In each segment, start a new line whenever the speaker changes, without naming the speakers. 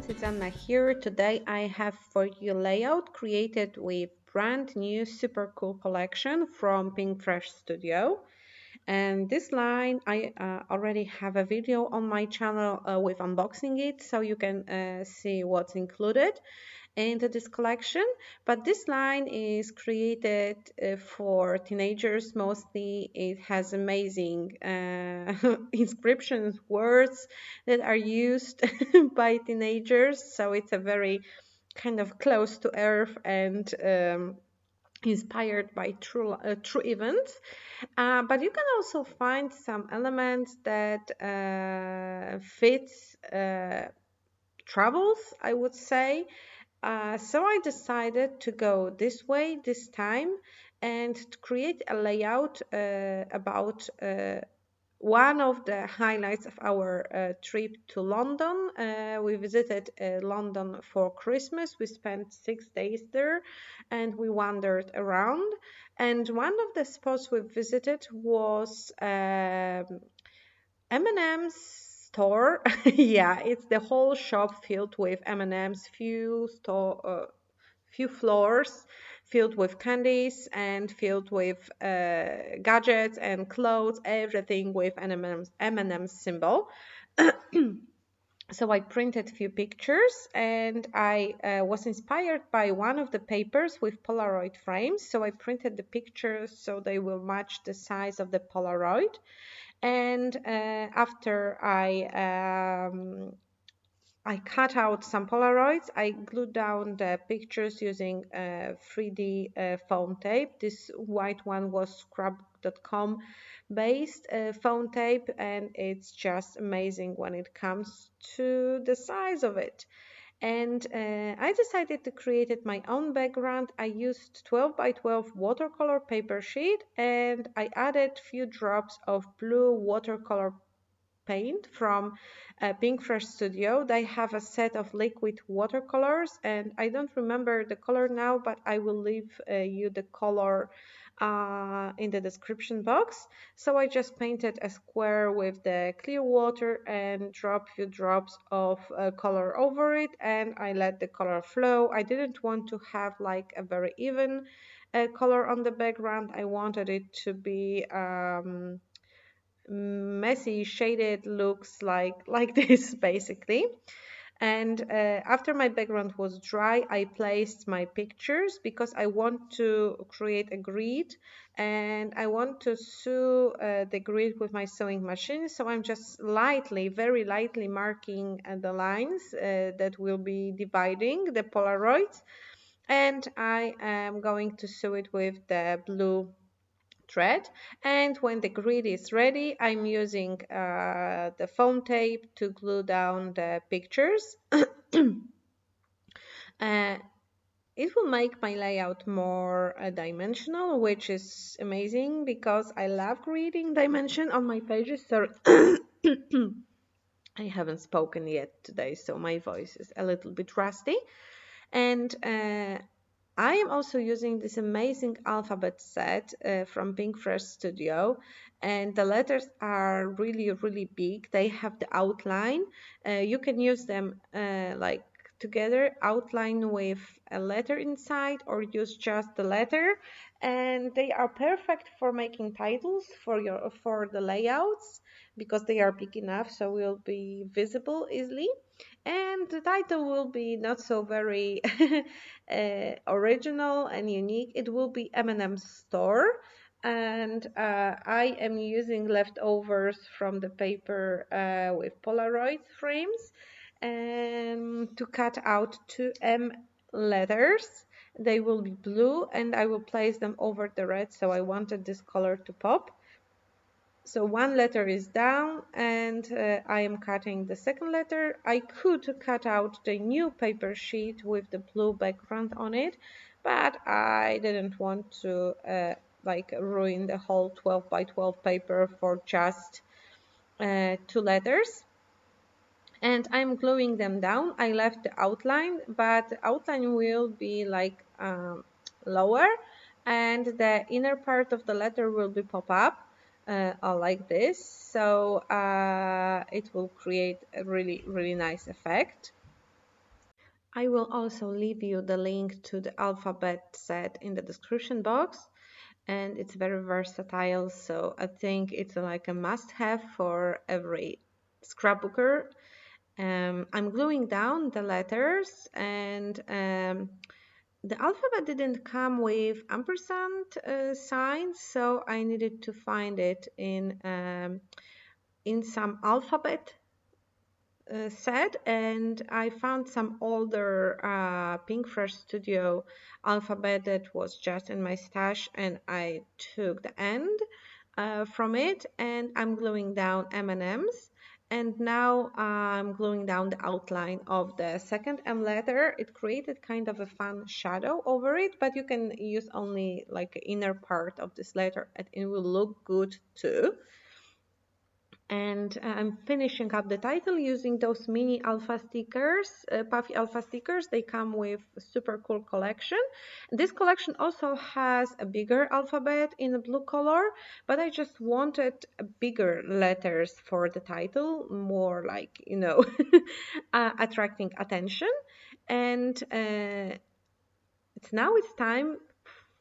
friends, it's Anna here. Today I have for you layout created with brand new super cool collection from Pinkfresh Studio. And this line I already have a video on my channel with unboxing it, so you can see what's included into this collection. But this line is created for teenagers mostly. It has amazing inscriptions, words that are used by teenagers, so it's a very kind of close to earth and inspired by true events. But you can also find some elements that fits travels, I would say. So I decided to go this way this time and to create a layout about one of the highlights of our trip to London. We visited London for Christmas. We spent 6 days there and we wandered around. And one of the spots we visited was M&M's store. Yeah, it's the whole shop filled with M&M's, few floors filled with candies and filled with gadgets and clothes, everything with M&M's symbol. So I printed few pictures and I was inspired by one of the papers with Polaroid frames. So I printed the pictures so they will match the size of the Polaroid. And after I cut out some Polaroids. I glued down the pictures using 3D foam tape. This white one was scrapbooking based foam tape, and it's just amazing when it comes to the size of it. And I decided to create my own background. I used 12 by 12 watercolor paper sheet, and I added few drops of blue watercolor paint from Pinkfresh Studio. They have a set of liquid watercolors, and I don't remember the color now, but I will leave you the color in the description box. So I just painted a square with the clear water and drop few drops of color over it, and I let the color flow. I didn't want to have like a very even color on the background. I wanted it to be messy shaded looks like this basically. And after my background was dry, I placed my pictures because I want to create a grid and I want to sew the grid with my sewing machine. So I'm just very lightly marking the lines that will be dividing the Polaroids, and I am going to sew it with the blue thread. And when the grid is ready, I'm using the foam tape to glue down the pictures. uh, it will make my layout more dimensional, which is amazing because I love creating dimension on my pages. Sorry. I haven't spoken yet today, so my voice is a little bit rusty. And I am also using this amazing alphabet set from Pinkfresh Studio, and the letters are really big. They have the outline. You can use them like together, outline with a letter inside, or use just the letter, and they are perfect for making titles for the layouts because they are big enough, so will be visible easily. And the title will be not so very original and unique. It will be M&M Store, and I am using leftovers from the paper with Polaroid frames to cut out two M letters. They will be blue and I will place them over the red, so I wanted this color to pop. So one letter is down and I am cutting the second letter. I could cut out the new paper sheet with the blue background on it, but I didn't want to like ruin the whole 12 by 12 paper for just two letters. And I'm gluing them down. I left the outline, but the outline will be like lower, and the inner part of the letter will be pop up like this. So it will create a really nice effect. I will also leave you the link to the alphabet set in the description box, and it's very versatile, so I think it's like a must-have for every scrapbooker. I'm gluing down the letters, and the alphabet didn't come with ampersand sign, so I needed to find it in some alphabet set, and I found some older Pinkfresh Studio alphabet that was just in my stash, and I took the end from it, and I'm gluing down M&Ms. And now I'm gluing down the outline of the second M letter. It created kind of a fun shadow over it, but you can use only like the inner part of this letter and it will look good too. And I'm finishing up the title using those mini alpha stickers, puffy alpha stickers. They come with a super cool collection. This collection also has a bigger alphabet in a blue color, but I just wanted bigger letters for the title, more like, attracting attention. And it's time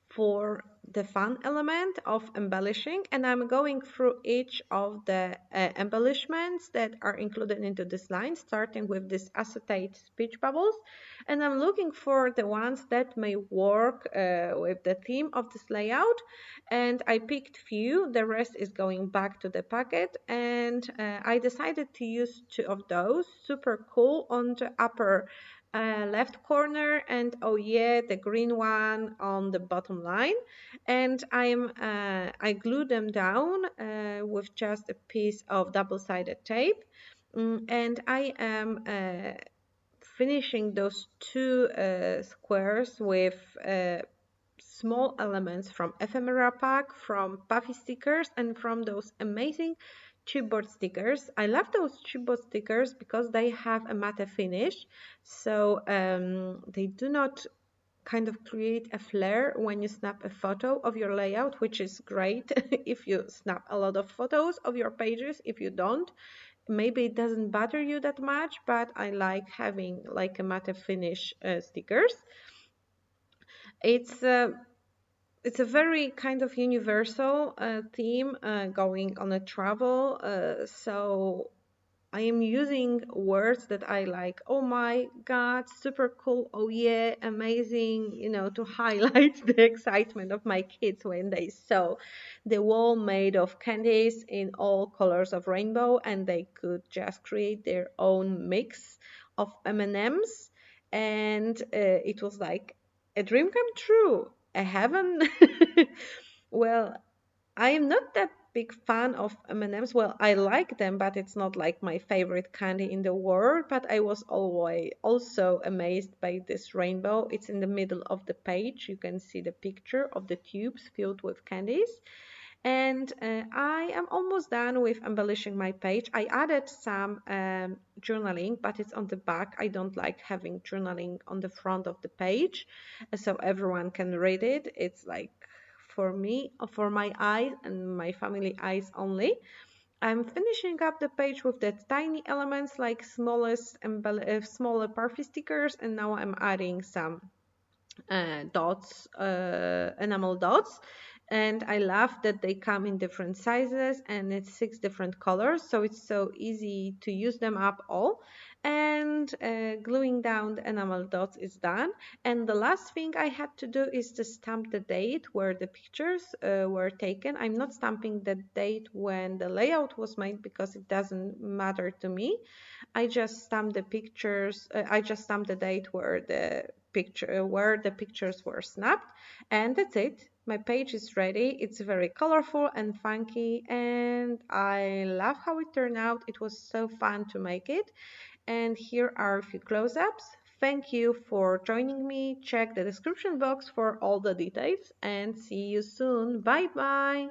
for the fun element of embellishing, and I'm going through each of the embellishments that are included into this line, starting with this acetate speech bubbles, and I'm looking for the ones that may work with the theme of this layout, and I picked few. The rest is going back to the packet, and I decided to use two of those. Super cool on the upper left corner, and oh yeah, the green one on the bottom line. And I glue them down with just a piece of double-sided tape. And I am finishing those two squares with small elements from ephemera pack, from puffy stickers, and from those amazing chipboard stickers. I love those chipboard stickers because they have a matte finish, so they do not kind of create a flare when you snap a photo of your layout, which is great if you snap a lot of photos of your pages. If you don't, maybe it doesn't bother you that much, but I like having like a matte finish stickers. It's it's a very kind of universal theme going on a travel. So I am using words that I like. Oh my God, super cool. Oh yeah, amazing. To highlight the excitement of my kids when they saw the wall made of candies in all colors of rainbow, and they could just create their own mix of M&Ms. And it was like a dream come true, a heaven. Well, I am not that big fan of M&Ms. Well, I like them, but it's not like my favorite candy in the world. But I was always also amazed by this rainbow. It's in the middle of the page. You can see the picture of the tubes filled with candies. And I am almost done with embellishing my page. I added some journaling, but it's on the back. I don't like having journaling on the front of the page, so everyone can read it. It's like for me, for my eyes and my family eyes only. I'm finishing up the page with the tiny elements like smaller parfait stickers, and now I'm adding some dots, enamel dots. And I love that they come in different sizes and it's 6 different colors, so it's so easy to use them up all. And gluing down the enamel dots is done. And the last thing I had to do is to stamp the date where the pictures were taken. I'm not stamping the date when the layout was made because it doesn't matter to me. I just stamped the pictures. I just stamped the date where the pictures were snapped, and that's it. My page is ready. It's very colorful and funky, and I love how it turned out. It was so fun to make it. And here are a few close-ups. Thank you for joining me. Check the description box for all the details, and see you soon. Bye bye.